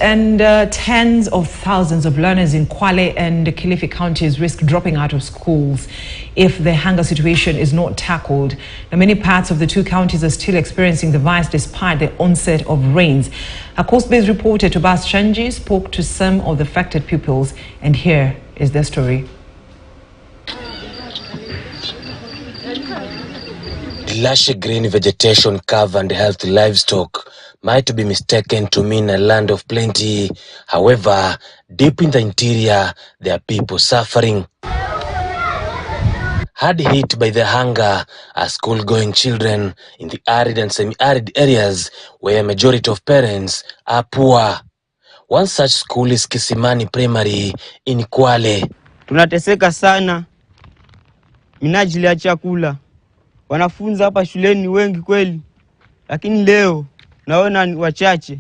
And tens of thousands of learners in Kwale and Kilifi counties risk dropping out of schools if the hunger situation is not tackled. Now, many parts of the two counties are still experiencing the virus despite the onset of rains. A coast-based reporter, Tobias Chanji, spoke to some of the affected pupils, and here is their story. The lush green vegetation cover and healthy livestock might be mistaken to mean a land of plenty. However, deep in the interior, there are people suffering. Hard hit by the hunger are school-going children in the arid and semi-arid areas where a majority of parents are poor. One such school is Kisimani Primary in Kwale. Tunateseka sana minajili ya chakula. Wanafunzi hapa shuleni ni wengi kweli, lakini leo naona ni wachache.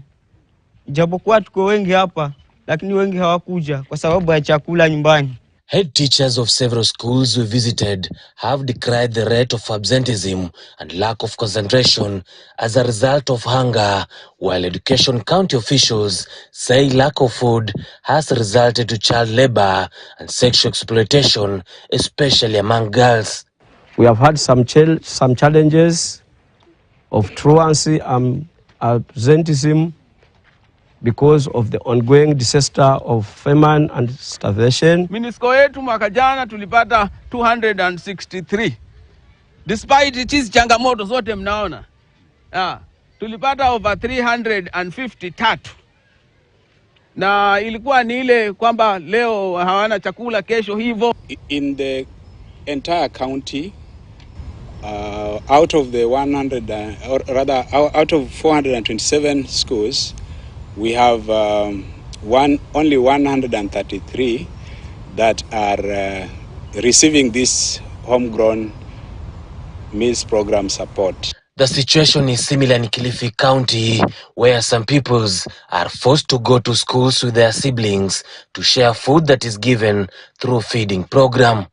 Japokuwa tuko wengi hapa, lakini wengi hawakuja kwa sababu ya chakula nyumbani. Head teachers of several schools we visited have decried the rate of absenteeism and lack of concentration as a result of hunger, while education county officials say lack of food has resulted to child labor and sexual exploitation, especially among girls. We have had some challenges of truancy and absenteeism because of the ongoing disaster of famine and starvation. Minisko yetu mwaka jana tulipata 263. Despite hizi changamoto zote mnaona. Tulipata over 353. Na ilikuwa ni ile kwamba leo hawana chakula, kesho hivyo. In the entire county, out of the out of 427 schools, we have only 133 that are receiving this homegrown meals program support. The situation is similar in Kilifi County, where some pupils are forced to go to schools with their siblings to share food that is given through feeding program.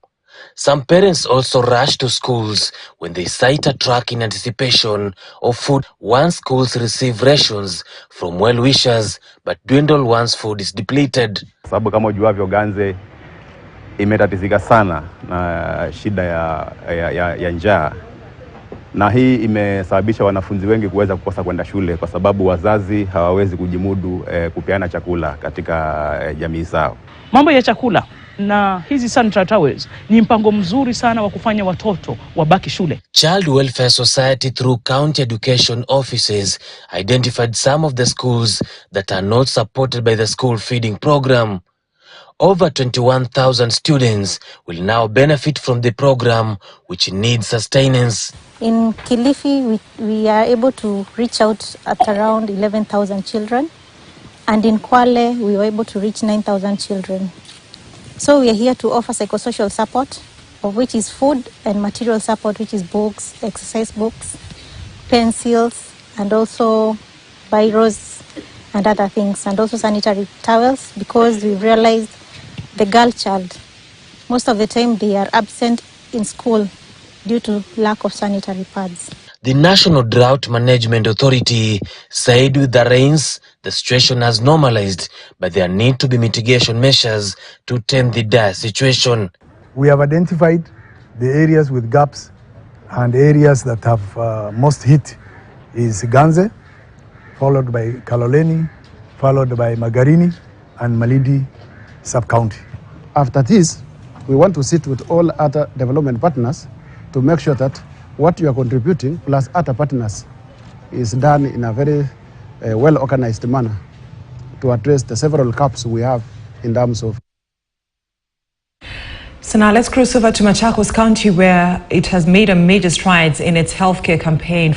Some parents also rush to schools when they sight a truck in anticipation of food. Once schools receive rations from well-wishers, but dwindle once food is depleted. Sababu kama ujuavyo Ganze imetatizika sana na shida ya njaa. Na hii imesababisha wanafunzi wengi kuweza kukosa kwenda shule kwa sababu wazazi hawawezi kujimudu kupeana chakula katika jamii zao. Mambo ya chakula na hizi sanitary towels ni mpango mzuri sana wa kufanya watoto wabaki shule. Child Welfare Society through county education offices identified some of the schools that are not supported by the school feeding program. Over 21,000 students will now benefit from the program, which needs sustenance. In Kilifi, we are able to reach out at around 11,000 children. And in Kwale, we were able to reach 9,000 children. So we are here to offer psychosocial support, of which is food and material support, which is books, exercise books, pencils, and also biros and other things, and also sanitary towels, because we've realized the girl child, most of the time they are absent in school due to lack of sanitary pads. The National Drought Management Authority said with the rains, the situation has normalized, but there need to be mitigation measures to tame the dire situation. We have identified the areas with gaps, and areas that have most hit is Ganze, followed by Kaloleni, followed by Magarini and Malindi sub-county. After this, we want to sit with all other development partners to make sure that what you are contributing plus other partners is done in a very well-organized manner to address the several gaps we have in terms of. So now let's cross over to Machakos County, where it has made a major strides in its healthcare campaign